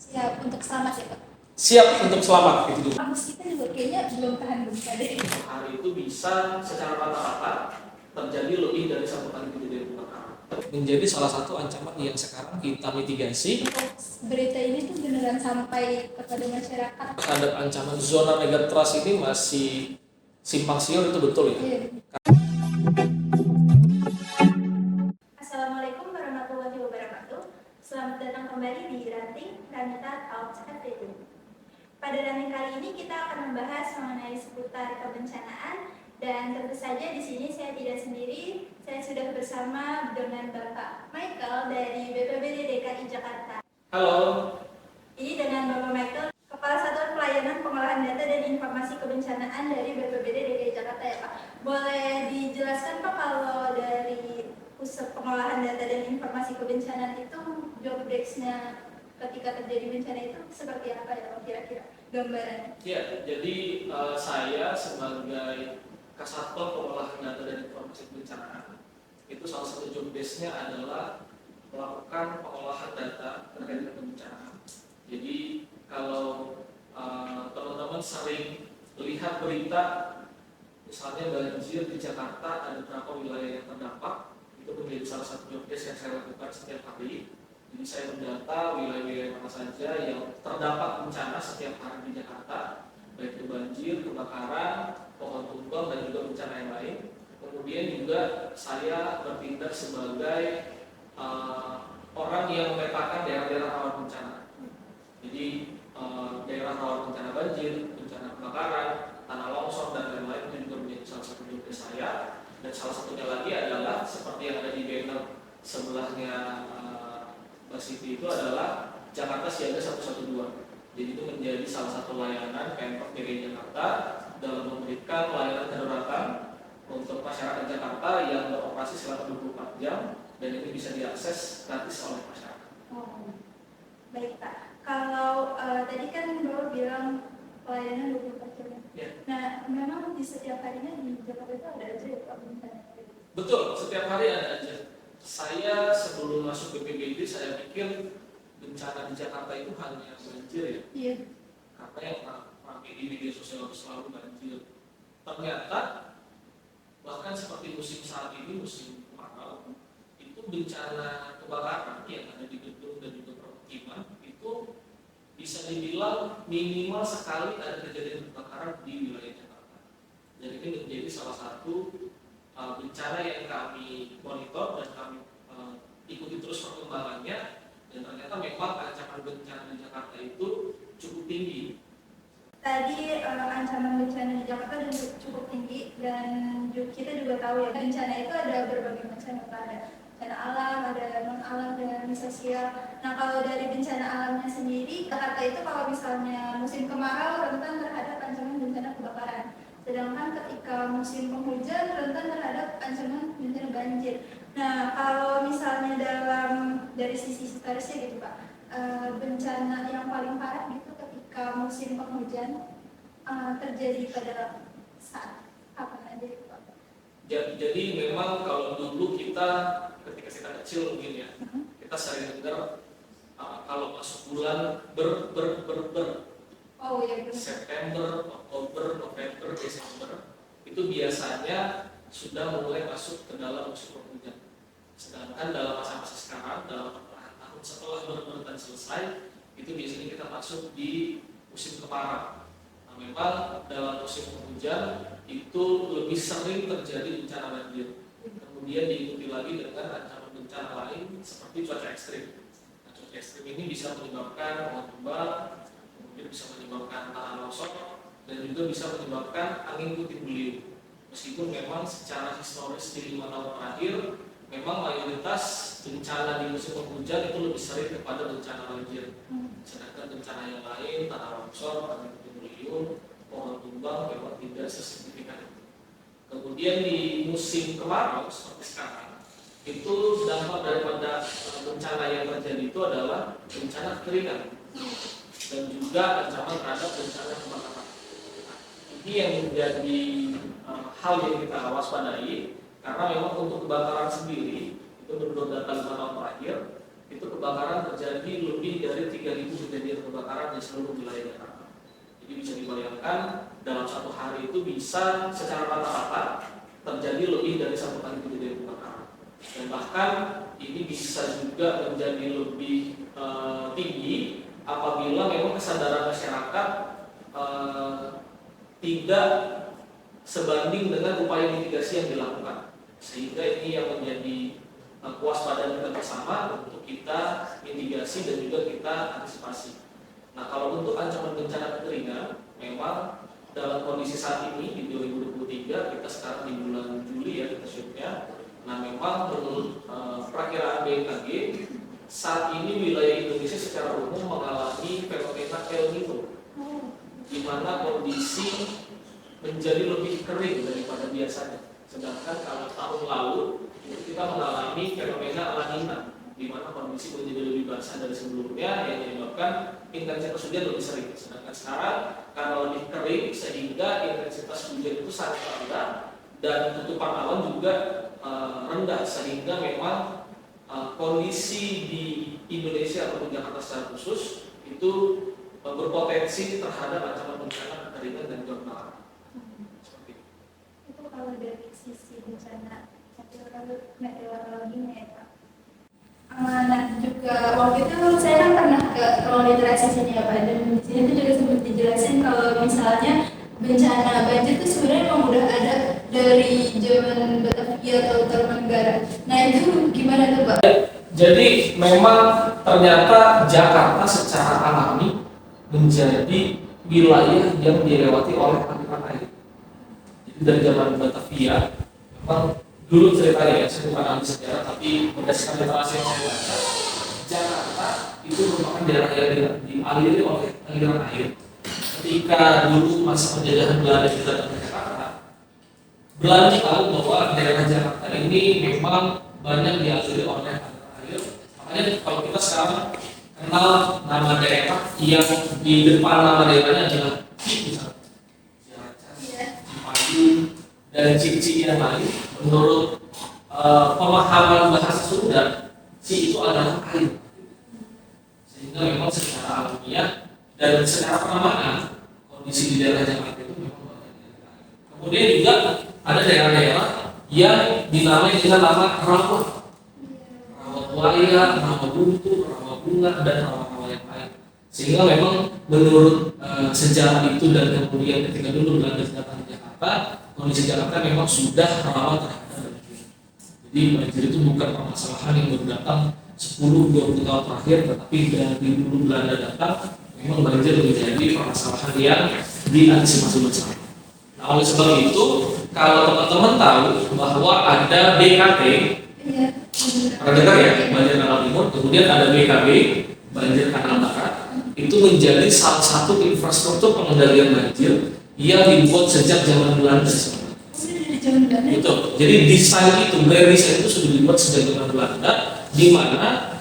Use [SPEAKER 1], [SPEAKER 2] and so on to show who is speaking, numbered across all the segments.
[SPEAKER 1] Siap untuk selamat ya Pak?
[SPEAKER 2] Siap untuk selamat gitu dulu.
[SPEAKER 1] Kampus kita juga kayaknya belum tahan gempa deh.
[SPEAKER 2] Hari itu bisa secara rata-rata terjadi lebih dari satu kali kejadian kebakaran. Menjadi salah satu ancaman yang sekarang kita mitigasi.
[SPEAKER 1] Berita ini tuh beneran sampai kepada masyarakat.
[SPEAKER 2] Terhadap ancaman zona megatrust ini masih simpang siur, itu betul ya?
[SPEAKER 1] Iya. Assalamualaikum warahmatullahi wabarakatuh. Selamat datang kembali di Ranting Ranita Talks FTV. Pada ranting kali ini kita akan membahas mengenai seputar kebencanaan, dan tentu saja di sini saya tidak sendiri. Saya sudah bersama dengan Bapak Michael dari BPBD DKI Jakarta.
[SPEAKER 2] Halo.
[SPEAKER 1] Ini dengan Bapak Michael, Kepala Satuan Pelayanan Pengolahan Data dan Informasi Kebencanaan dari BPBD DKI Jakarta ya Pak. Boleh dijelaskan Pak kalau dari Pusat Pengolahan Data dan Informasi Kebencanaan itu job desk-nya ketika terjadi bencana itu seperti apa ya Pak kira-kira gambarannya?
[SPEAKER 2] Ya, jadi saya sebagai Kasatpol Pengolahan Data dan Informasi Kebencanaan, itu salah satu job desk-nya adalah melakukan pengolahan data terkait dengan bencana. Jadi kalau teman-teman sering lihat berita, misalnya banjir di Jakarta, ada beberapa wilayah yang terdampak, itu menjadi salah satu job desk yang saya lakukan setiap hari. Jadi saya mendata wilayah-wilayah mana saja yang terdampak bencana setiap hari di Jakarta, baik itu banjir, kebakaran, pohon tumbang, dan juga bencana yang lain. Kemudian juga saya bertindak sebagai orang yang memetakan daerah-daerah rawan bencana. Jadi daerah rawan bencana banjir, bencana kebakaran, tanah longsor, dan lain-lain itu juga menjadi salah satu tugas saya. Dan salah satunya lagi adalah seperti yang ada di banner sebelahnya Mbak Siti, itu adalah Jakarta Siaga 112. Jadi itu menjadi salah satu layanan Pemprov DKI Jakarta dalam memberikan layanan kedaruratan untuk masyarakat Jakarta yang beroperasi selama 24 jam, dan ini bisa diakses gratis oleh masyarakat.
[SPEAKER 1] Oh, baik Pak. Kalau tadi kan Bapak bilang pelayanan 24 jam.
[SPEAKER 2] Ya.
[SPEAKER 1] Nah, memang di setiap harinya di Jakarta itu ada aja ya Pak bencana?
[SPEAKER 2] Betul, setiap hari ada aja. Saya sebelum masuk BPBD saya pikir bencana di Jakarta itu hanya banjir ya.
[SPEAKER 1] Iya.
[SPEAKER 2] Karena yang ramai di media sosial itu selalu banjir. Ternyata bahkan seperti musim saat ini, musim kemarau, itu bencana kebakaran yang ada di gedung dan juga permukiman itu bisa dibilang minimal sekali ada kejadian kebakaran di wilayah Jakarta. Dan ini menjadi salah satu bencana yang kami monitor dan kami ikuti terus perkembangannya, dan ternyata memang ancaman bencana di Jakarta itu cukup tinggi.
[SPEAKER 1] Tadi ancaman bencana di Jakarta cukup tinggi, dan kita juga tahu ya bencana itu ada berbagai macam, ada bencana alam, ada non alam, dan sosial. Nah, kalau dari bencana alamnya sendiri, Jakarta itu kalau misalnya musim kemarau rentan terhadap ancaman bencana kebakaran. Sedangkan ketika musim penghujan rentan terhadap ancaman bencana banjir. Nah, kalau misalnya dari sisi statusnya gitu Pak, bencana yang paling parah gitu ketika musim penghujan terjadi pada saat apa aja itu Pak?
[SPEAKER 2] Jadi memang kalau dulu kita ketika kita kecil mungkin ya, kita sering dengar kalau masuk bulan
[SPEAKER 1] Oh iya,
[SPEAKER 2] September, Oktober, November, Desember, itu biasanya sudah mulai masuk ke dalam musim penghujan. Sedangkan dalam masa-masa sekarang, dalam tahun setelah benar-benar selesai, itu biasanya kita masuk di musim kemarau. Nah, memang dalam musim penghujan itu lebih sering terjadi bencana banjir. Kemudian diikuti lagi dengan ancaman bencana lain seperti cuaca ekstrim. Nah, cuaca ekstrim ini bisa menyebabkan pohon tumbang, kemudian bisa menyebabkan tanah longsor, dan juga bisa menyebabkan angin puting beliung. Meskipun memang secara historis di 5 tahun terakhir, memang mayoritas bencana di musim penghujan itu lebih sering kepada bencana banjir. Sedangkan bencana yang lain, tanah longsor, angin puting beliung, pohon tumbang memang tidak sesignifikan itu. Kemudian di musim kemarau seperti sekarang, itu dampak daripada bencana yang terjadi itu adalah bencana kekeringan dan juga ancaman terhadap bencana kebakaran. Ini yang menjadi hal yang kita waspadai, karena memang untuk kebakaran sendiri itu menurut data 5 tahun terakhir itu kebakaran terjadi lebih dari 3.000 kejadian kebakaran di seluruh wilayah Jakarta. Jadi bisa dibayangkan dalam satu hari itu bisa secara rata-rata terjadi lebih dari 1 kali kejadian kebakaran. Dan bahkan ini bisa juga menjadi lebih tinggi apabila memang kesadaran masyarakat tidak sebanding dengan upaya mitigasi yang dilakukan, sehingga ini yang menjadi kewaspadaan kita bersama untuk kita mitigasi dan juga kita antisipasi. Nah, kalau untuk ancaman bencana kekeringan, memang dalam kondisi saat ini di 2023, kita sekarang di bulan Juli ya kita shootnya. Nah, memang menurut perakiraan BMKG, saat ini wilayah Indonesia secara umum mengalami fenomena El Nino, di mana kondisi menjadi lebih kering daripada biasanya. Sedangkan kalau tahun lalu itu kita mengalami fenomena La Nina, di mana kondisi menjadi lebih basah dari sebelumnya yang menyebabkan intensitas hujan lebih sering. Sedangkan sekarang karena lebih kering sehingga intensitas hujan itu sangat rendah dan tutupan awan juga rendah, sehingga memang kondisi di Indonesia atau di Jakarta secara khusus itu berpotensi terhadap ancaman bencana kekeringan dan kebakaran. Seperti itu.
[SPEAKER 1] Itu kalau dari sisi bencana meteorologinya ya Pak. Nah juga waktu itu saya kan pernah ke literasi sini ya Pak, dan di sini tuh juga sempat dijelasin kalau misalnya bencana banjir itu sebenarnya memang udah ada dari zaman Batavia atau Tarumanegara. Nah itu gimana tuh Pak?
[SPEAKER 2] Jadi memang ternyata Jakarta secara alami menjadi wilayah yang dilewati oleh aliran air. Jadi dari zaman Batavia, memang dulu ceritanya ya, saya bukan ahli sejarah, tapi berdasarkan literasi yang saya baca, Jakarta itu merupakan daerah yang dialiri oleh aliran air. Ketika dulu masa penjajahan Belanda datang ke Jakarta, Belanda tahu bahwa daerah Jakarta ini memang banyak dialiri oleh aliran air. Makanya kalau kita sekarang kenal nama daerah yang di depan nama daerahnya adalah misalnya Cipayung dan Cici yang lain, menurut pemahaman bahasa Sunda, Ci itu adalah air. Sehingga memang secara alamiah dan secara penamaan kondisi di daerah Jakarta itu memang banyak daerah air. Kemudian juga ada daerah-daerah yang dinamai dengan nama rawa buaya, rawa buntu, rawa bunga, dan rawa-rawa yang lain. Sehingga memang menurut sejarah itu dan kemudian ketika dulu Belanda datang ke Jakarta, kondisi Jakarta memang sudah rawan terhadap banjir. Jadi banjir itu bukan permasalahan yang baru datang 10-20 tahun terakhir, tetapi dari dulu Belanda datang, memang banjir menjadi permasalahan yang diantisipasi bersama. Nah, oleh sebab itu, kalau teman-teman tahu bahwa ada BKT, pernah dengar ya, banjir kanal timur, kemudian ada BKB, banjir kanal barat, itu menjadi salah satu infrastruktur pengendalian banjir yang dibuat sejak zaman Belanda. Betul. Jadi desain itu, grand design itu sudah dibuat sejak zaman Belanda, di mana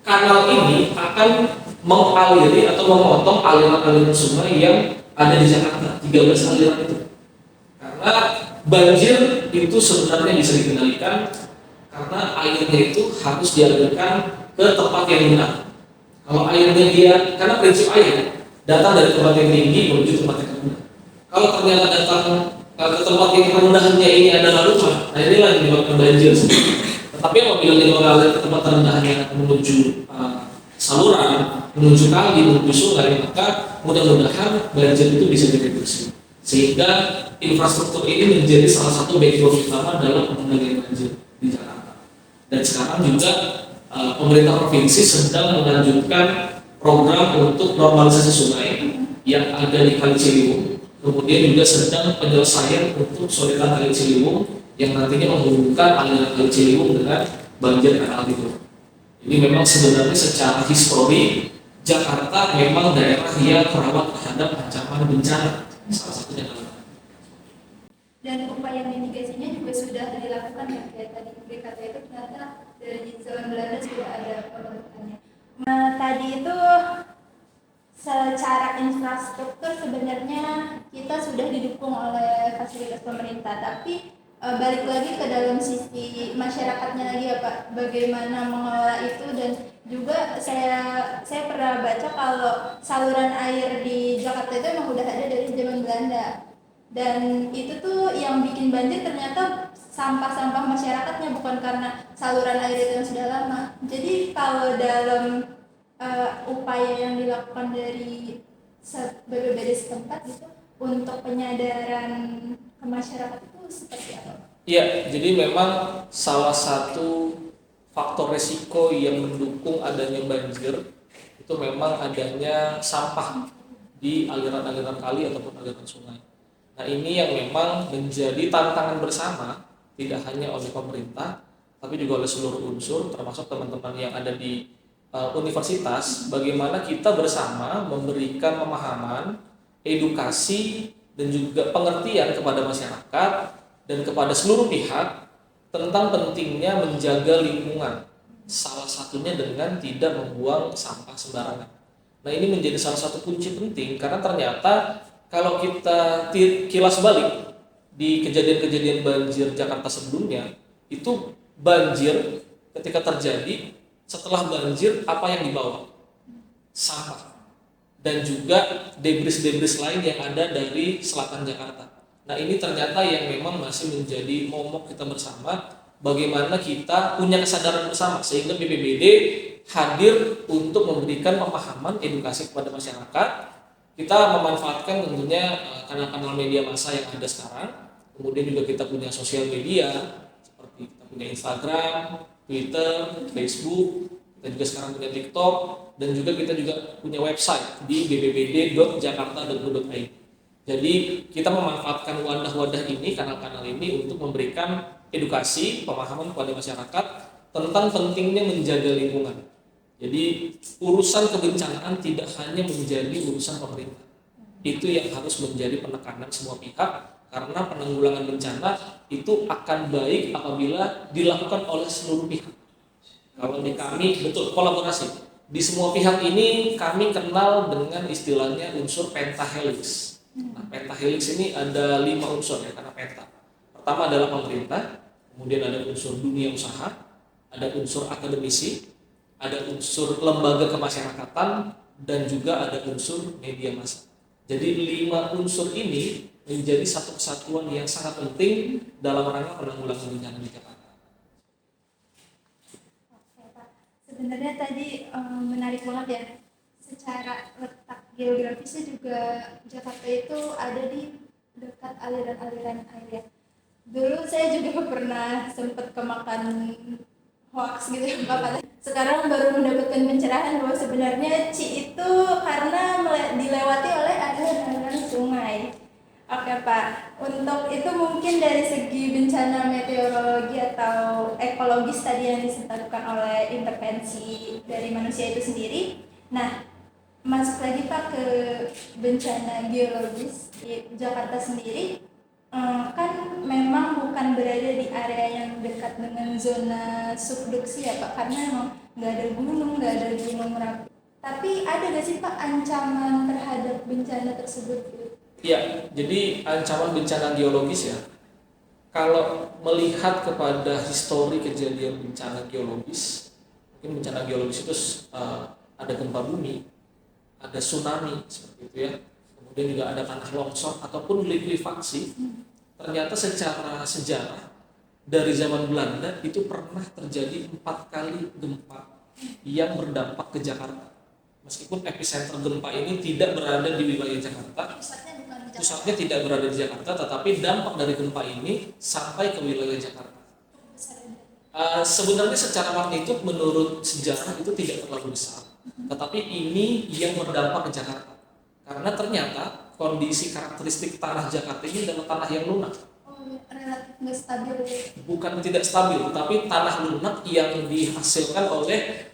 [SPEAKER 2] kanal ini akan mengaliri atau memotong aliran-aliran sungai yang ada di Jakarta, 13 aliran itu. Karena banjir itu sebenarnya bisa dikendalikan karena airnya itu harus dialirkan ke tempat yang benar. Kalau airnya karena prinsip air datang dari tempat yang tinggi menuju tempat yang rendah. Kalau ternyata datang ke tempat yang rendahnya ini adalah rumah, nah inilah yang menyebabkan banjir. Tetapi apabila dia mengalir ke tempat terendahnya menuju saluran, menuju kali, menuju sungai, maka mudah-mudahan banjir itu bisa direduksi. Sehingga infrastruktur ini menjadi salah satu backbone utama dalam pengendalian banjir di Jakarta. Dan sekarang juga pemerintah provinsi sedang melanjutkan program untuk normalisasi sungai yang ada di Kali Ciliwung. Kemudian juga sedang penyelesaian untuk sodetan Kali Ciliwung yang nantinya menghubungkan aliran Kali Ciliwung dengan banjir kanal timur. Jadi memang sebenarnya secara histori Jakarta memang daerah yang rawan terhadap ancaman bencana, salah satunya adalah.
[SPEAKER 1] Dan upaya mitigasinya juga sudah dilakukan ya, kayak tadi BKT itu ternyata dari zaman Belanda sudah ada pembentukannya. Nah tadi itu secara infrastruktur sebenarnya kita sudah didukung oleh fasilitas pemerintah, tapi balik lagi ke dalam sisi masyarakatnya lagi ya Pak, bagaimana mengelola itu dan Juga saya pernah baca kalau saluran air di Jakarta itu emang udah ada dari zaman Belanda. Dan itu tuh yang bikin banjir ternyata sampah-sampah masyarakatnya, bukan karena saluran air itu yang sudah lama. Jadi kalau dalam upaya yang dilakukan dari BPBD setempat gitu untuk penyadaran ke masyarakat itu seperti apa?
[SPEAKER 2] Iya, jadi memang salah satu faktor resiko yang mendukung adanya banjir itu memang adanya sampah di aliran-aliran kali ataupun aliran sungai. Nah, ini yang memang menjadi tantangan bersama tidak hanya oleh pemerintah tapi juga oleh seluruh unsur termasuk teman-teman yang ada di universitas, bagaimana kita bersama memberikan pemahaman, edukasi dan juga pengertian kepada masyarakat dan kepada seluruh pihak tentang pentingnya menjaga lingkungan, salah satunya dengan tidak membuang sampah sembarangan. Nah, ini menjadi salah satu kunci penting karena ternyata kalau kita kilas balik di kejadian-kejadian banjir Jakarta sebelumnya, itu banjir ketika terjadi, setelah banjir apa yang dibawa? Sampah dan juga debris-debris lain yang ada dari selatan Jakarta. Nah, ini ternyata yang memang masih menjadi momok kita bersama, bagaimana kita punya kesadaran bersama sehingga BPBD hadir untuk memberikan pemahaman edukasi kepada masyarakat. Kita memanfaatkan tentunya kanal-kanal media massa yang ada sekarang, kemudian juga kita punya sosial media seperti kita punya Instagram, Twitter, Facebook, kita juga sekarang punya TikTok, dan juga kita juga punya website di bbbd.jakarta.go.id. Jadi kita memanfaatkan wadah-wadah ini, kanal-kanal ini untuk memberikan edukasi, pemahaman kepada masyarakat tentang pentingnya menjaga lingkungan. Jadi urusan kebencanaan tidak hanya menjadi urusan pemerintah. Itu yang harus menjadi penekanan semua pihak, karena penanggulangan bencana itu akan baik apabila dilakukan oleh seluruh pihak. Kalau di kami betul kolaborasi. Di semua pihak ini kami kenal dengan istilahnya unsur pentahelix. Nah, pentahelix ini ada 5 unsur ya karena penta. Pertama adalah pemerintah, kemudian ada unsur dunia usaha, ada unsur akademisi, ada unsur lembaga kemasyarakatan, dan juga ada unsur media massa. Jadi 5 unsur ini menjadi satu kesatuan yang sangat penting dalam rangka penanggulangan bencana di Jakarta.
[SPEAKER 1] Oke, Pak. Sebenarnya tadi menarik banget ya. Secara letak geografisnya juga Jakarta itu ada di dekat aliran-aliran air ya. Dulu saya juga pernah sempat kemakan hoax gitu ya Pak. Sekarang baru mendapatkan pencerahan bahwa sebenarnya Ci itu karena dilewati oleh aliran sungai. Oke Pak, untuk itu mungkin dari segi bencana meteorologi atau ekologis tadi yang disebutkan oleh intervensi dari manusia itu sendiri. Nah, masuk lagi Pak ke bencana geologis di Jakarta sendiri. Kan memang bukan berada di area yang dekat dengan zona subduksi ya Pak, karena memang nggak ada gunung Merapi. Tapi ada nggak sih Pak ancaman terhadap bencana tersebut?
[SPEAKER 2] Ya, jadi ancaman bencana geologis ya. Kalau melihat kepada histori kejadian bencana geologis, mungkin bencana geologis itu ada gempa bumi, ada tsunami seperti itu ya. Kemudian juga ada tanah longsor ataupun likuifaksi. Ternyata secara sejarah dari zaman Belanda itu pernah terjadi 4 kali gempa yang berdampak ke Jakarta. Meskipun epicenter gempa ini tidak berada di wilayah Jakarta, pusatnya tidak berada di Jakarta, tetapi dampak dari gempa ini sampai ke wilayah Jakarta. Sebenarnya secara magnitudo menurut sejarah itu tidak terlalu besar, tetapi ini yang berdampak ke Jakarta. Karena ternyata kondisi karakteristik tanah Jakarta ini adalah tanah yang lunak.
[SPEAKER 1] Relatif nggak stabil.
[SPEAKER 2] Bukan tidak stabil, tapi tanah lunak yang dihasilkan oleh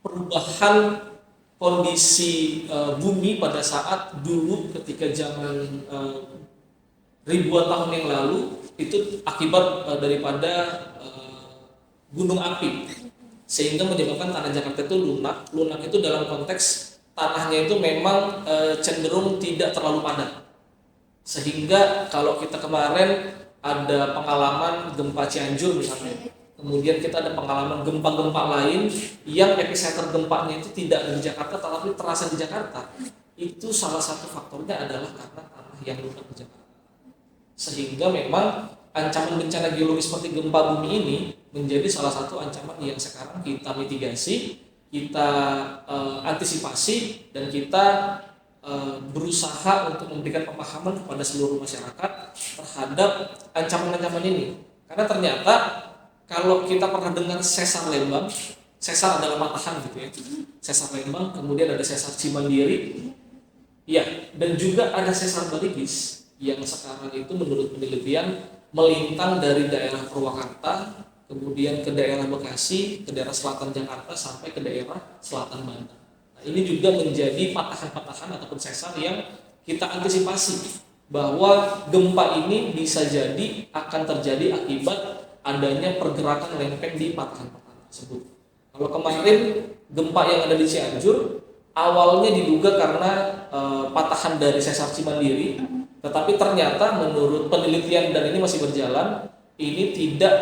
[SPEAKER 2] perubahan kondisi bumi pada saat dulu ketika zaman ribuan tahun yang lalu itu akibat daripada gunung api, sehingga menyebabkan tanah Jakarta itu lunak. Lunak itu dalam konteks tanahnya itu memang cenderung tidak terlalu padat, sehingga kalau kita kemarin ada pengalaman gempa Cianjur misalnya, kemudian kita ada pengalaman gempa-gempa lain yang epicenter gempanya itu tidak ada di Jakarta tetapi terasa di Jakarta. Itu salah satu faktornya adalah karena tanah yang lunak di Jakarta. Sehingga memang ancaman bencana geologis seperti gempa bumi ini menjadi salah satu ancaman yang sekarang kita mitigasi, kita antisipasi, dan kita berusaha untuk memberikan pemahaman kepada seluruh masyarakat terhadap ancaman-ancaman ini. Karena ternyata kalau kita pernah dengar sesar Lembang, sesar adalah patahan gitu ya, sesar Lembang, kemudian ada sesar Cimandiri, ya, dan juga ada sesar Baligis yang sekarang itu menurut penelitian melintang dari daerah Purwakarta, kemudian ke daerah Bekasi, ke daerah selatan Jakarta, sampai ke daerah selatan Banten. Nah, ini juga menjadi patahan-patahan ataupun sesar yang kita antisipasi bahwa gempa ini bisa jadi akan terjadi akibat adanya pergerakan lempeng di patahan-patahan tersebut. Kalau kemarin gempa yang ada di Cianjur awalnya diduga karena patahan dari sesar Cimandiri, tetapi ternyata menurut penelitian, dan ini masih berjalan, ini tidak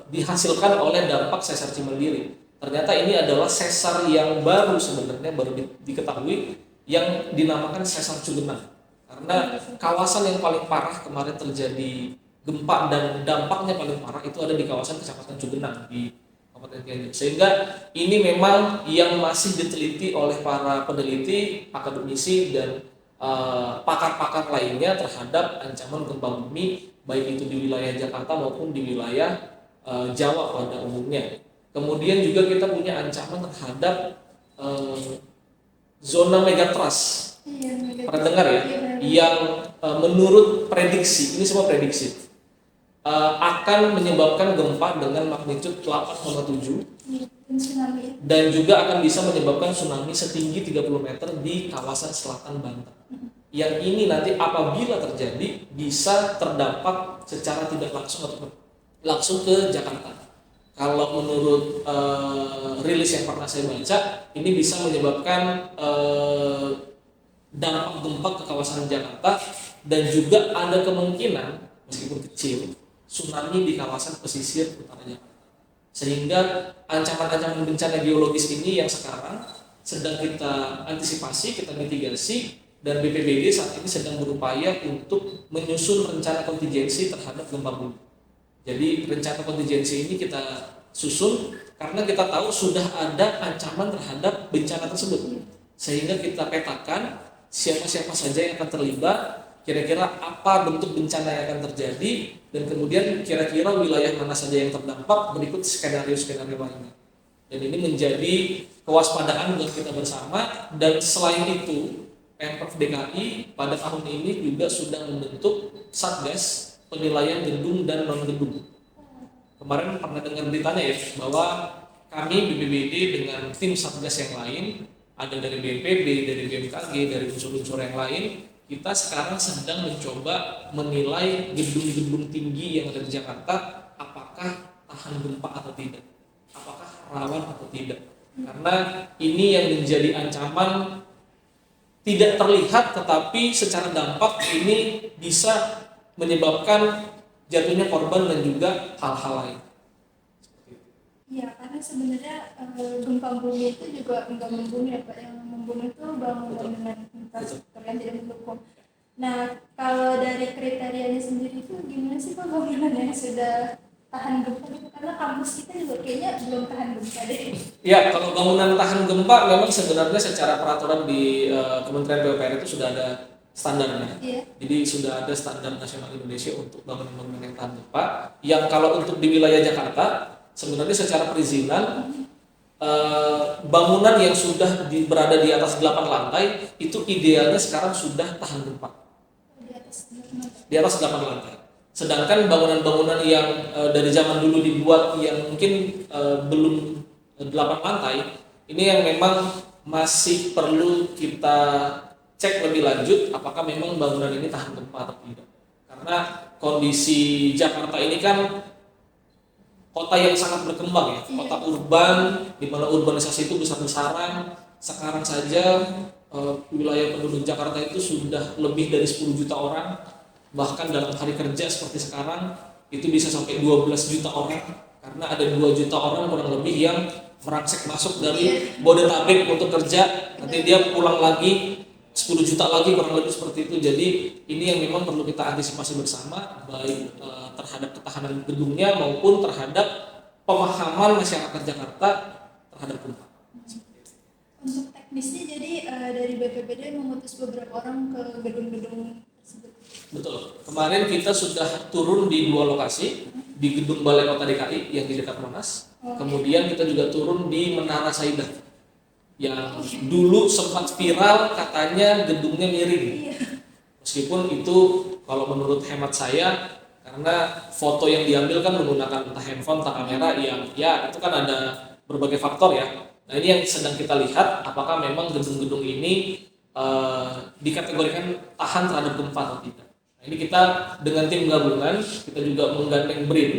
[SPEAKER 2] dihasilkan oleh dampak sesar Cimandiri. Ternyata ini adalah sesar yang baru sebenarnya, baru diketahui, yang dinamakan sesar Cugenang. Karena kawasan yang paling parah kemarin terjadi gempa dan dampaknya paling parah itu ada di kawasan Kecamatan Cugenang di Kabupaten Cianjur. Sehingga ini memang yang masih diteliti oleh para peneliti, akademisi, dan pakar-pakar lainnya terhadap ancaman gempa bumi, baik itu di wilayah Jakarta maupun di wilayah Jawa pada umumnya. Kemudian juga kita punya ancaman terhadap zona megatrust. Pernah dengar ya? Yang menurut prediksi, ini semua prediksi, akan menyebabkan gempa dengan magnitudo 8,7 dan juga akan bisa menyebabkan tsunami setinggi 30 meter di kawasan selatan Banten. Yang ini nanti apabila terjadi bisa terdampak secara tidak langsung atau langsung ke Jakarta. Kalau menurut rilis yang pernah saya baca, ini bisa menyebabkan dampak gempa ke kawasan Jakarta, dan juga ada kemungkinan meskipun kecil tsunami di kawasan pesisir utara Jakarta. Sehingga ancaman-ancaman bencana geologis ini yang sekarang sedang kita antisipasi, kita mitigasi, dan BPBD saat ini sedang berupaya untuk menyusun rencana kontingensi terhadap gempa bumi. Jadi rencana kontingensi ini kita susun karena kita tahu sudah ada ancaman terhadap bencana tersebut. Sehingga kita petakan siapa-siapa saja yang akan terlibat, kira-kira apa bentuk bencana yang akan terjadi, dan kemudian kira-kira wilayah mana saja yang terdampak, berikut skenario-skenario lainnya. Dan ini menjadi kewaspadaan buat kita bersama. Dan selain itu, Pemprov DKI pada tahun ini juga sudah membentuk Satgas penilaian gedung dan non-gedung. Kemarin pernah dengar beritanya ya, bahwa kami BPBD dengan tim Satgas yang lain, ada dari BNPB, dari BMKG, dari unsur-unsur yang lain, kita sekarang sedang mencoba menilai gedung-gedung tinggi yang ada di Jakarta, apakah tahan gempa atau tidak, apakah rawan atau tidak. Karena ini yang menjadi ancaman tidak terlihat, tetapi secara dampak ini bisa menyebabkan jatuhnya korban dan juga hal-hal lain.
[SPEAKER 1] Iya, karena sebenarnya gempa bumi itu juga enggak membunuh ya Pak, yang membunuh itu bangunan infrastruktur yang tidak mendukung. Nah, kalau dari kriterianya sendiri itu gimana sih Pak bangunan yang sudah tahan gempa itu? Karena kampus kita juga kayaknya belum tahan gempa deh.
[SPEAKER 2] Ya, kalau bangunan tahan gempa memang sebenarnya secara peraturan di Kementerian PUPR itu sudah ada standarnya. Iya. Jadi sudah ada standar nasional Indonesia untuk bangunan-bangunan yang tahan gempa. Yang kalau untuk di wilayah Jakarta sebenarnya secara perizinan bangunan yang sudah berada di atas 8 lantai itu idealnya sekarang sudah tahan gempa. Di atas 8 lantai. Sedangkan bangunan-bangunan yang dari zaman dulu dibuat yang mungkin belum 8 lantai, ini yang memang masih perlu kita cek lebih lanjut apakah memang bangunan ini tahan gempa atau tidak. Karena kondisi Jakarta ini kan kota yang sangat berkembang ya, kota urban, di mana urbanisasi itu besar-besaran. Sekarang saja wilayah penduduk Jakarta itu sudah lebih dari 10 juta orang. Bahkan dalam hari kerja seperti sekarang itu bisa sampai 12 juta orang, karena ada 2 juta orang kurang lebih yang merangsek masuk dari Bodetabek untuk kerja, nanti dia pulang lagi 10 juta lagi kurang lebih seperti itu. Jadi ini yang memang perlu kita antisipasi bersama, baik terhadap ketahanan gedungnya maupun terhadap pemahaman masyarakat Jakarta terhadap gempa.
[SPEAKER 1] Untuk teknisnya jadi dari BPBD mengutus beberapa orang ke gedung-gedung tersebut.
[SPEAKER 2] Betul. Kemarin kita sudah turun di 2 lokasi, di gedung Balai Kota DKI yang di dekat Monas. Kemudian kita juga turun di Menara Saidah yang dulu sempat viral katanya gedungnya miring. Meskipun itu kalau menurut hemat saya, karena foto yang diambil kan menggunakan entah handphone, entah kamera, yang ya itu kan ada berbagai faktor ya. Nah ini yang sedang kita lihat, apakah memang gedung-gedung ini dikategorikan tahan terhadap gempa atau tidak. Nah ini kita dengan tim gabungan, kita juga menggandeng BRIN,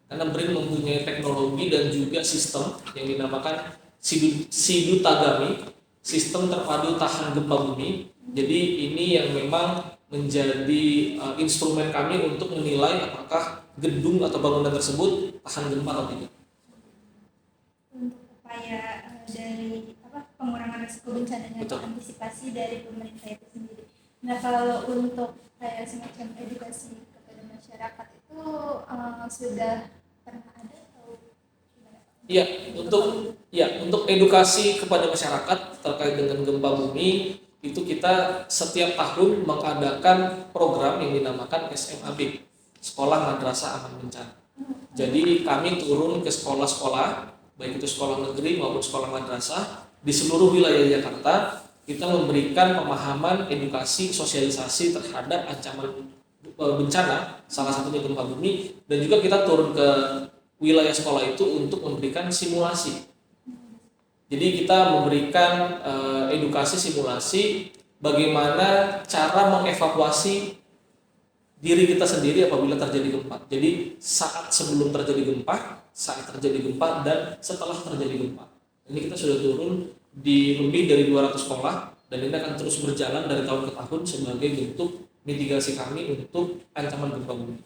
[SPEAKER 2] karena BRIN mempunyai teknologi dan juga sistem yang dinamakan Sidu Tagami, sistem terpadu tahan gempa bumi. Jadi ini yang memang menjadi instrumen kami untuk menilai apakah gedung atau bangunan tersebut tahan gempa atau tidak.
[SPEAKER 1] Untuk upaya dari pengurangan risiko bencananya atau antisipasi dari pemerintah itu sendiri. Nah kalau untuk kayak semacam edukasi kepada masyarakat itu sudah pernah ada atau gimana? Untuk edukasi kepada masyarakat terkait dengan gempa bumi itu kita setiap tahun mengadakan program yang dinamakan SMAB, Sekolah Madrasah Aman Bencana. Jadi kami turun ke sekolah-sekolah, baik itu sekolah negeri maupun sekolah madrasah di seluruh wilayah Jakarta. Kita memberikan pemahaman, edukasi, sosialisasi terhadap ancaman bencana, salah satunya gempa bumi, dan juga kita turun ke wilayah sekolah itu untuk memberikan simulasi. Jadi kita memberikan edukasi simulasi bagaimana cara mengevakuasi diri kita sendiri apabila terjadi gempa. Jadi saat sebelum terjadi gempa, saat terjadi gempa, dan setelah terjadi gempa. Ini kita sudah turun di lebih dari 200 sekolah, dan ini akan terus berjalan dari tahun ke tahun sebagai bentuk mitigasi kami untuk ancaman gempa bumi.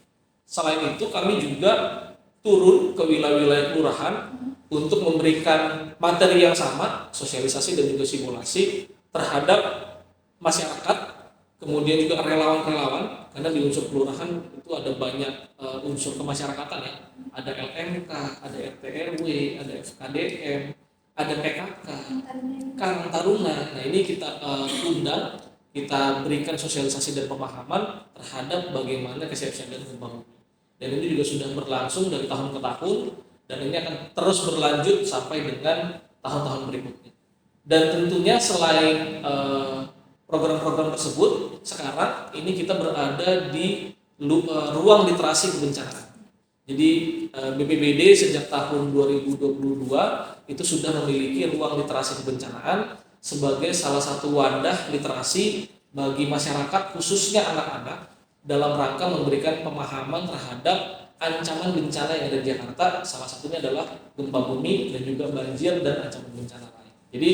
[SPEAKER 1] Selain itu kami juga turun ke wilayah-wilayah kelurahan untuk memberikan materi yang sama, sosialisasi dan juga simulasi terhadap masyarakat, kemudian juga relawan-relawan, karena di unsur kelurahan itu ada banyak unsur kemasyarakatan ya, ada LMK, ada RT RW, ada FKDM, ada PKK, Karang Taruna. Nah ini kita undang, kita berikan sosialisasi dan pemahaman terhadap bagaimana kesiapsiagaan gempa bumi. Dan ini juga sudah berlangsung dari tahun ke tahun, dan ini akan terus berlanjut sampai dengan tahun-tahun berikutnya. Dan tentunya selain program-program tersebut, sekarang ini kita berada di ruang literasi kebencanaan. Jadi BPBD sejak tahun 2022 itu sudah memiliki ruang literasi kebencanaan sebagai salah satu wadah literasi bagi masyarakat, khususnya anak-anak, dalam rangka memberikan pemahaman terhadap ancaman bencana yang ada di Jakarta. Salah satunya adalah gempa bumi dan juga banjir dan ancaman bencana lain. Jadi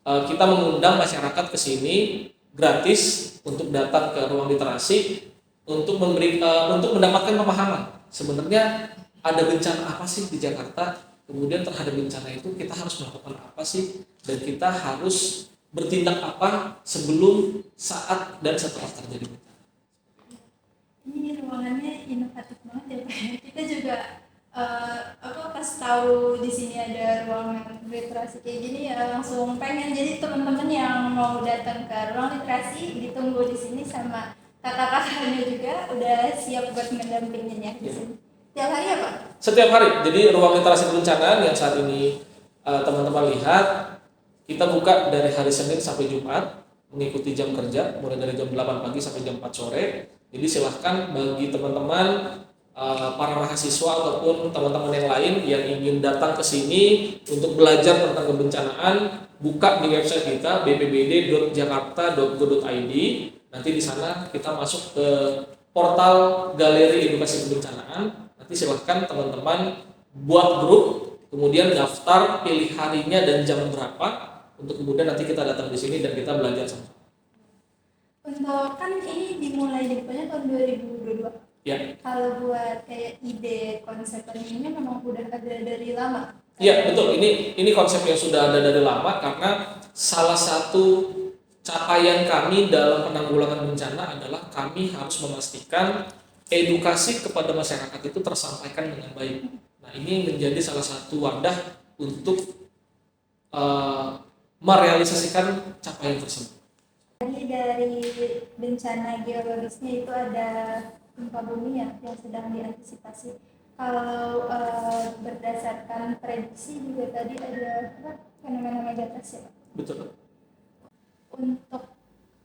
[SPEAKER 1] kita mengundang masyarakat ke sini gratis untuk datang ke ruang literasi untuk untuk mendapatkan pemahaman. Sebenarnya ada bencana apa sih di Jakarta? Kemudian terhadap bencana itu kita harus melakukan apa sih? Dan kita harus bertindak apa sebelum, saat, dan setelah terjadi bencana. Ini ruangannya inovatif banget ya Pak. Kita juga pas tahu di sini ada ruangan literasi kayak gini ya langsung pengen. Jadi teman-teman yang mau datang ke ruang literasi ditunggu di sini sama kakak-kakaknya juga udah siap buat mendampingin ya di sini. Setiap hari ya Pak? Setiap
[SPEAKER 2] hari. Jadi ruang literasi kebencanaan yang saat ini teman-teman lihat, kita buka dari hari Senin sampai Jumat mengikuti jam kerja mulai dari jam 8 pagi sampai jam 4 sore. Jadi silahkan bagi teman-teman para mahasiswa ataupun teman-teman yang lain yang ingin datang ke sini untuk belajar tentang kebencanaan, buka di website kita bpbd.jakarta.go.id. Nanti di sana kita masuk ke portal Galeri Edukasi Kebencanaan. Nanti silahkan teman-teman buat grup, kemudian daftar, pilih harinya dan jam berapa, untuk kemudian nanti kita datang di sini dan kita belajar sama.
[SPEAKER 1] Untuk kan ini dimulai dibukanya tahun 2022.
[SPEAKER 2] Ya,
[SPEAKER 1] Kalau buat kayak ide konsep ini memang udah ada dari lama.
[SPEAKER 2] iya betul. Ini konsep yang sudah ada dari lama karena salah satu capaian kami dalam penanggulangan bencana adalah kami harus memastikan edukasi kepada masyarakat itu tersampaikan dengan baik. Nah, ini menjadi salah satu wadah untuk merealisasikan capaian tersebut.
[SPEAKER 1] Tadi dari bencana geologisnya itu ada gempa bumi ya yang sedang diantisipasi. Kalau berdasarkan prediksi juga tadi ada apa, fenomena megatrust ya Pak?
[SPEAKER 2] Betul.
[SPEAKER 1] Untuk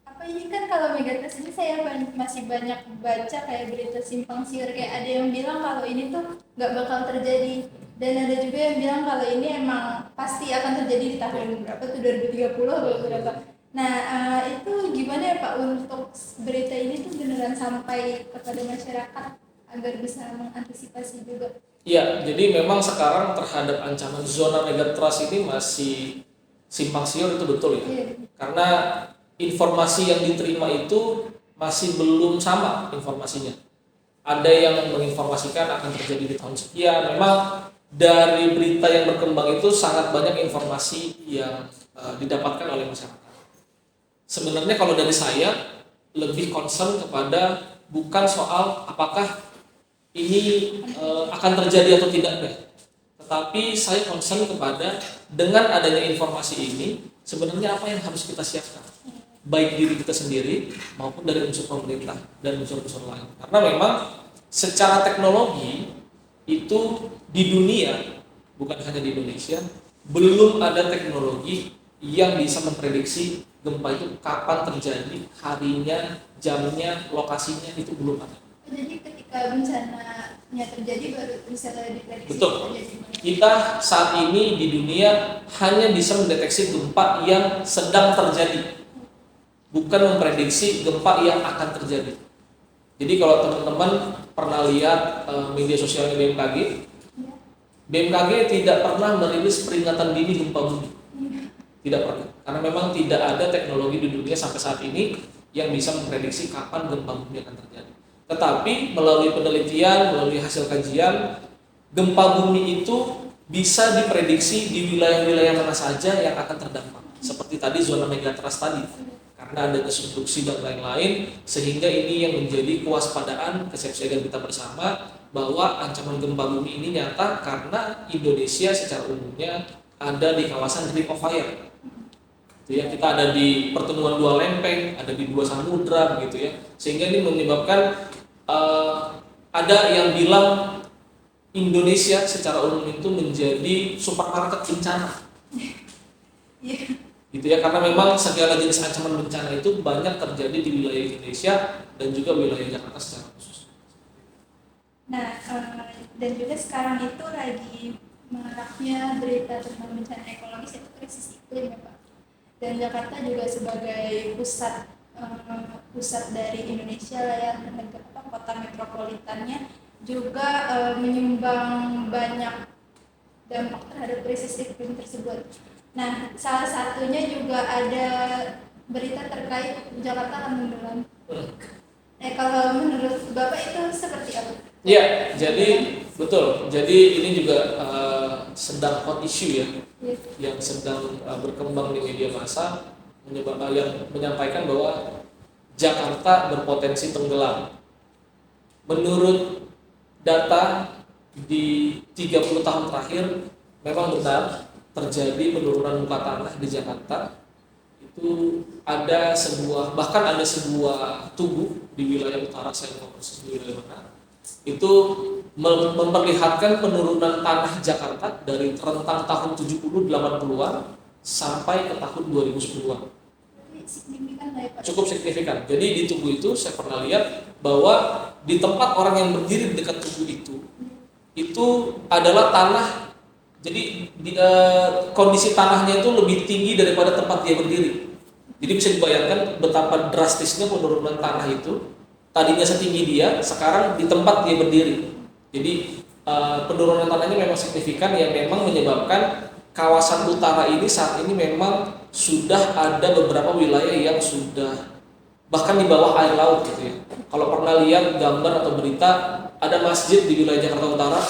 [SPEAKER 1] apa ini kan kalau megatrust ini saya masih banyak baca kayak berita simpang siur, kayak ada yang bilang kalau ini tuh nggak bakal terjadi, dan ada juga yang bilang kalau ini emang pasti akan terjadi di tahun berapa tuh 2030 atau berapa. Nah itu gimana ya Pak untuk berita ini tuh beneran sampai kepada masyarakat agar bisa mengantisipasi juga?
[SPEAKER 2] Ya, jadi memang sekarang terhadap ancaman zona megatrust ini masih simpang siur, itu betul ya.
[SPEAKER 1] Iya.
[SPEAKER 2] Karena informasi yang diterima itu masih belum sama informasinya. Ada yang menginformasikan akan terjadi di tahun sekian. Memang dari berita yang berkembang itu sangat banyak informasi yang didapatkan oleh masyarakat. Sebenarnya kalau dari saya lebih concern kepada bukan soal apakah ini akan terjadi atau tidak, tetapi saya concern kepada dengan adanya informasi ini sebenarnya apa yang harus kita siapkan, baik diri kita sendiri maupun dari unsur pemerintah dan unsur-unsur lain. Karena memang secara teknologi itu di dunia, bukan hanya di Indonesia, belum ada teknologi yang bisa memprediksi gempa itu kapan terjadi, harinya, jamnya, lokasinya, itu belum ada.
[SPEAKER 1] Jadi ketika bencananya terjadi baru bisa diprediksi.
[SPEAKER 2] Betul. Kita saat ini di dunia hanya bisa mendeteksi gempa yang sedang terjadi, bukan memprediksi gempa yang akan terjadi. Jadi kalau teman-teman pernah lihat media sosialnya BMKG, BMKG tidak pernah merilis peringatan dini gempa bumi. Tidak pernah, karena memang tidak ada teknologi di dunia sampai saat ini yang bisa memprediksi kapan gempa bumi akan terjadi. Tetapi melalui penelitian, melalui hasil kajian, gempa bumi itu bisa diprediksi di wilayah-wilayah mana saja yang akan terdampak. Seperti tadi zona megatrust tadi, karena ada subduksi dan lain-lain, sehingga ini yang menjadi kewaspadaan, kesiapsiagaan kita bersama bahwa ancaman gempa bumi ini nyata karena Indonesia secara umumnya ada di kawasan Ring of Fire. Ya, kita ada di pertemuan dua lempeng, ada di dua samudra gitu ya, sehingga ini menyebabkan ada yang bilang Indonesia secara umum itu menjadi supermarket bencana, gitu ya, karena memang segala jenis ancaman bencana itu banyak terjadi di wilayah Indonesia dan juga wilayah Jakarta secara khusus.
[SPEAKER 1] Nah, dan juga sekarang itu lagi maraknya berita tentang bencana ekologis, itu krisis iklim ya Pak. Dan Jakarta juga sebagai pusat dari Indonesia lah ya, kota metropolitannya juga menyumbang banyak dampak terhadap krisis iklim tersebut. Nah, salah satunya juga ada berita terkait Jakarta akan menggelam. Kalau menurut Bapak itu seperti apa?
[SPEAKER 2] Ya, jadi betul. Jadi ini juga sedang hot issue ya, yang sedang berkembang di media massa, yang menyampaikan bahwa Jakarta berpotensi tenggelam. Menurut data di 30 tahun terakhir, memang benar terjadi penurunan muka tanah di Jakarta. Itu ada bahkan ada sebuah tugu di wilayah utara, saya mau persis di wilayah mana, itu memperlihatkan penurunan tanah Jakarta dari rentang tahun 70-80-an sampai ke tahun 2010-an. Cukup signifikan. Jadi di tugu itu saya pernah lihat bahwa di tempat orang yang berdiri di dekat tugu itu adalah tanah. Jadi kondisi tanahnya itu lebih tinggi daripada tempat dia berdiri. Jadi bisa dibayangkan betapa drastisnya penurunan tanah itu. Tadinya setinggi dia, sekarang di tempat dia berdiri. Jadi penurunan tanahnya memang signifikan, yang memang menyebabkan kawasan utara ini saat ini memang sudah ada beberapa wilayah yang sudah bahkan di bawah air laut gitu ya. Kalau pernah lihat gambar atau berita ada masjid di wilayah Jakarta Utara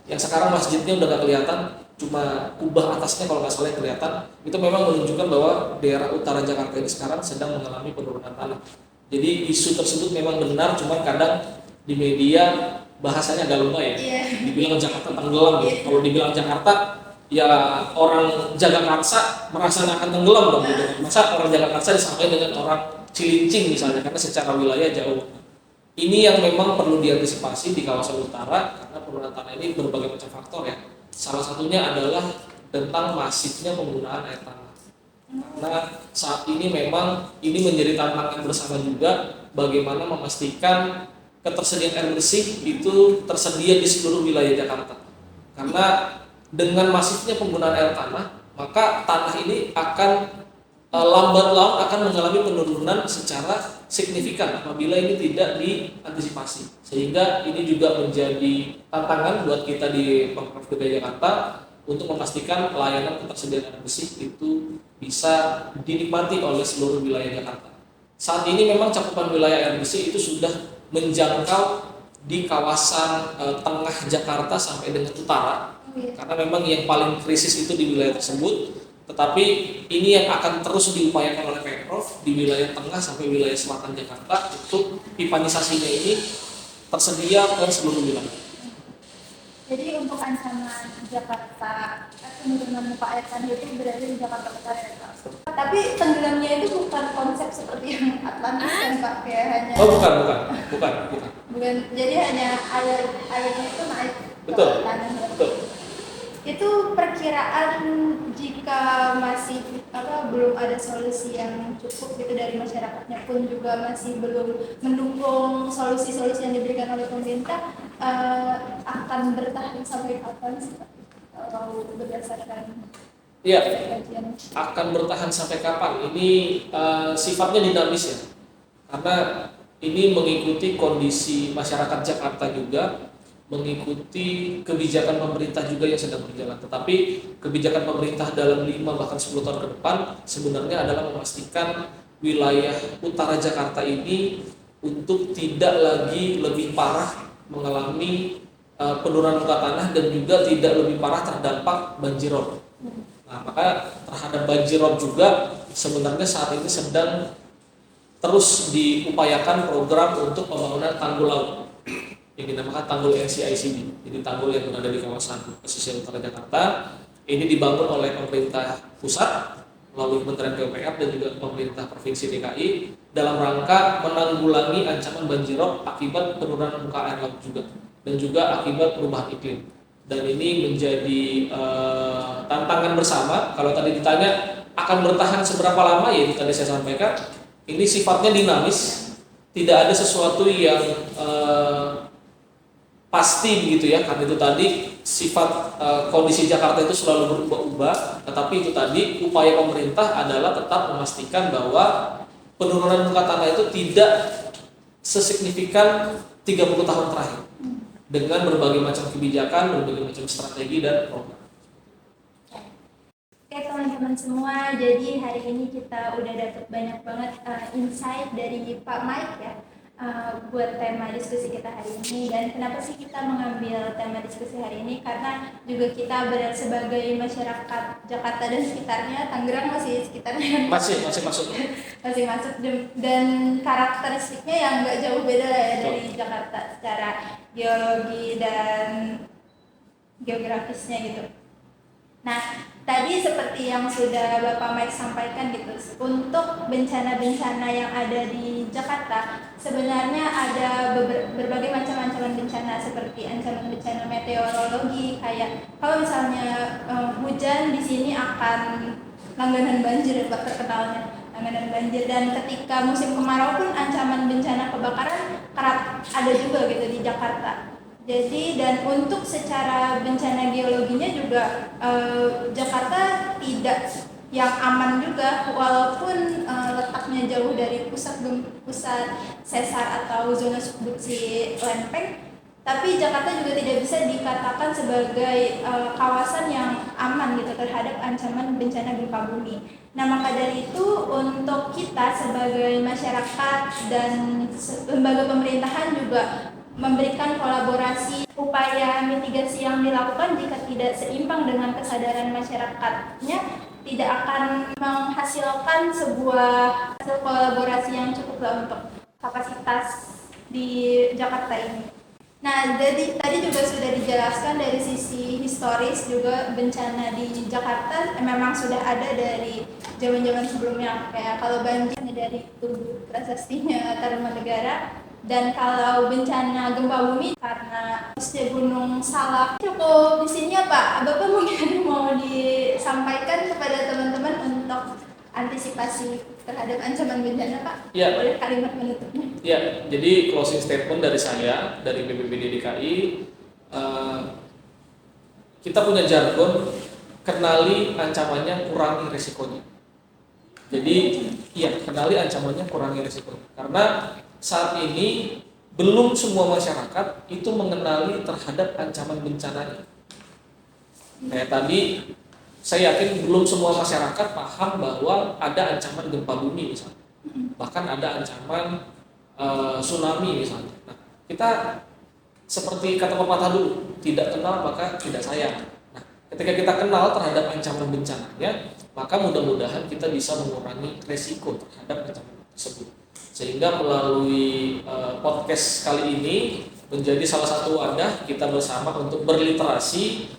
[SPEAKER 2] yang sekarang masjidnya udah gak kelihatan, cuma kubah atasnya kalau nggak salah yang kelihatan, itu memang menunjukkan bahwa daerah utara Jakarta ini sekarang sedang mengalami penurunan tanah. Jadi isu tersebut memang benar, cuma kadang di media bahasanya agak lemah ya. Dibilang Jakarta tenggelam gitu. Kalau dibilang Jakarta, ya orang Jagakarsa merasa akan tenggelam dong gitu. Masa orang Jagakarsa disampaikan dengan orang Cilincing misalnya, karena secara wilayah jauh. Ini yang memang perlu diantisipasi di kawasan utara, karena penurunan tanah ini berbagai macam faktor ya. Salah satunya adalah tentang masifnya penggunaan air tanah. Karena saat ini memang ini menjadi tantangan bersama juga, bagaimana memastikan ketersediaan air bersih itu tersedia di seluruh wilayah Jakarta. Karena dengan masifnya penggunaan air tanah, maka tanah ini akan lambat laun akan mengalami penurunan secara signifikan apabila ini tidak diantisipasi. Sehingga ini juga menjadi tantangan buat kita di Pemprov DKI Jakarta untuk memastikan pelayanan ketersediaan air bersih itu bisa dinikmati oleh seluruh wilayah Jakarta. Saat ini memang cakupan wilayah air bersih itu sudah menjangkau di kawasan tengah Jakarta sampai dengan utara, karena memang yang paling krisis itu di wilayah tersebut. Tetapi ini yang akan terus diupayakan oleh Pemprov di wilayah tengah sampai wilayah selatan Jakarta untuk pipanisasinya ini tersedia ke seluruh wilayah.
[SPEAKER 1] Jadi untuk ancaman Jakarta penurunan muka air tanah itu berada di Jakarta Utara ya Pak. Tapi tenggelamnya itu bukan konsep seperti yang Atlantis kan Pak, kayak hanya.
[SPEAKER 2] Oh bukan.
[SPEAKER 1] Bukan, jadi hanya airnya itu naik
[SPEAKER 2] Betul.
[SPEAKER 1] ke tanah.
[SPEAKER 2] Betul.
[SPEAKER 1] Itu perkiraan jika masih belum ada solusi yang cukup gitu dari masyarakatnya pun juga masih belum mendukung solusi-solusi yang diberikan oleh pemerintah, akan bertahan sampai kapan sih Pak? Kalau berdasarkan kajian.
[SPEAKER 2] Akan bertahan sampai kapan? Ini sifatnya dinamis ya, karena ini mengikuti kondisi masyarakat Jakarta juga, mengikuti kebijakan pemerintah juga yang sedang berjalan. Tetapi kebijakan pemerintah dalam 5 bahkan 10 tahun ke depan sebenarnya adalah memastikan wilayah utara Jakarta ini untuk tidak lagi lebih parah mengalami penurunan muka tanah dan juga tidak lebih parah terdampak banjirop. Nah, maka terhadap banjirop juga sebenarnya saat ini sedang terus diupayakan program untuk pembangunan tanggul laut yang dinamakan tanggul NCICD. Jadi tanggul yang berada di kawasan pesisir utara Jakarta ini dibangun oleh pemerintah pusat melalui Kementerian PUPR dan juga pemerintah Provinsi DKI dalam rangka menanggulangi ancaman banjirop akibat penurunan muka air laut juga dan juga akibat perubahan iklim. Dan ini menjadi tantangan bersama. Kalau tadi ditanya akan bertahan seberapa lama, ya itu tadi saya sampaikan. Ini sifatnya dinamis, tidak ada sesuatu yang pasti begitu ya, karena itu tadi sifat kondisi Jakarta itu selalu berubah-ubah. Tetapi itu tadi upaya pemerintah adalah tetap memastikan bahwa penurunan muka tanah itu tidak sesignifikan 30 tahun terakhir dengan berbagai macam kebijakan, berbagai macam strategi dan program.
[SPEAKER 1] Oke teman-teman semua, jadi hari ini kita udah dapat banyak banget insight dari Pak Mike ya, buat tema diskusi kita hari ini. Dan kenapa sih kita mengambil tema diskusi hari ini? Karena juga kita sebagai masyarakat Jakarta dan sekitarnya, Tangerang masih sekitarnya
[SPEAKER 2] masih masuk
[SPEAKER 1] dan karakteristiknya yang nggak jauh beda ya dari Jakarta secara geologi dan geografisnya gitu. Nah, tadi seperti yang sudah Bapak Mike sampaikan gitu, untuk bencana-bencana yang ada di Jakarta sebenarnya ada berbagai macam ancaman bencana, seperti ancaman bencana meteorologi, kayak kalau misalnya hujan di sini akan langganan banjir, terkenalnya langganan banjir. Dan ketika musim kemarau pun ancaman bencana kebakaran kerap ada juga gitu di Jakarta. Jadi dan untuk secara bencana geologinya juga Jakarta tidak yang aman juga, walaupun letaknya jauh dari pusat sesar atau zona subduksi lempeng, Tapi Jakarta juga tidak bisa dikatakan sebagai kawasan yang aman gitu terhadap ancaman bencana gempa bumi. Nah, maka dari itu untuk kita sebagai masyarakat dan lembaga pemerintahan juga memberikan kolaborasi upaya mitigasi yang dilakukan jika tidak seimbang dengan kesadaran masyarakatnya tidak akan menghasilkan sebuah kolaborasi yang cukup untuk kapasitas di Jakarta ini. Nah, jadi tadi juga sudah dijelaskan dari sisi historis juga bencana di Jakarta memang sudah ada dari zaman-zaman sebelumnya. Kayak kalau banjir dari Tugu Prasastinya Tarumanegara, dan kalau bencana gempa bumi karena Gunung Salak. Cukup di sini ya Pak. Bapak mungkin mau disampaikan kepada teman-teman untuk antisipasi terhadap ancaman bencana Pak?
[SPEAKER 2] Ya.
[SPEAKER 1] Boleh kalimat menutupnya?
[SPEAKER 2] Ya, jadi closing statement dari saya, dari BPBD DKI, kita punya jargon, kenali ancamannya, kurangi resikonya. Jadi, iya, kenali ancamannya, kurangi resikonya. Karena saat ini belum semua masyarakat itu mengenali terhadap ancaman bencananya. Kayak tadi, saya yakin belum semua masyarakat paham bahwa ada ancaman gempa bumi misalnya. Bahkan ada ancaman tsunami misalnya. Nah, kita seperti kata pepatah dulu, tidak kenal maka tidak sayang. Nah, ketika kita kenal terhadap ancaman bencananya, maka mudah-mudahan kita bisa mengurangi resiko terhadap ancaman tersebut. Sehingga melalui podcast kali ini menjadi salah satu wadah kita bersama untuk berliterasi,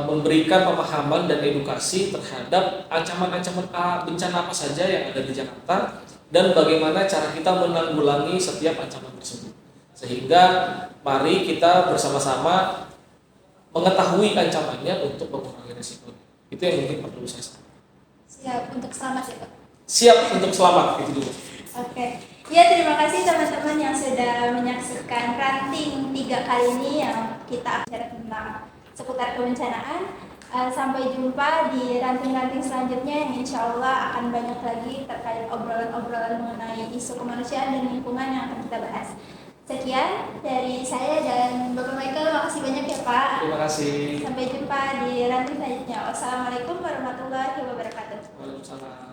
[SPEAKER 2] memberikan pemahaman dan edukasi terhadap ancaman-ancaman bencana apa saja yang ada di Jakarta dan bagaimana cara kita menanggulangi setiap ancaman tersebut. Sehingga mari kita bersama-sama mengetahui ancamannya untuk mengurangi risiko. Itu yang mungkin perlu saya sampaikan.
[SPEAKER 1] Siap untuk selamat ya Pak?
[SPEAKER 2] Siap untuk selamat, itu dulu.
[SPEAKER 1] Oke. Ya, terima kasih teman-teman yang sudah menyaksikan ranting 3 kali ini yang kita bicara tentang seputar kebencanaan. Sampai jumpa di ranting-ranting selanjutnya yang insya Allah akan banyak lagi terkait obrolan-obrolan mengenai isu kemanusiaan dan lingkungan yang akan kita bahas. Sekian dari saya dan Bapak Michael, makasih banyak ya Pak.
[SPEAKER 2] Terima kasih.
[SPEAKER 1] Sampai jumpa di ranting selanjutnya. Wassalamualaikum warahmatullahi wabarakatuh.
[SPEAKER 2] Waalaikumsalam.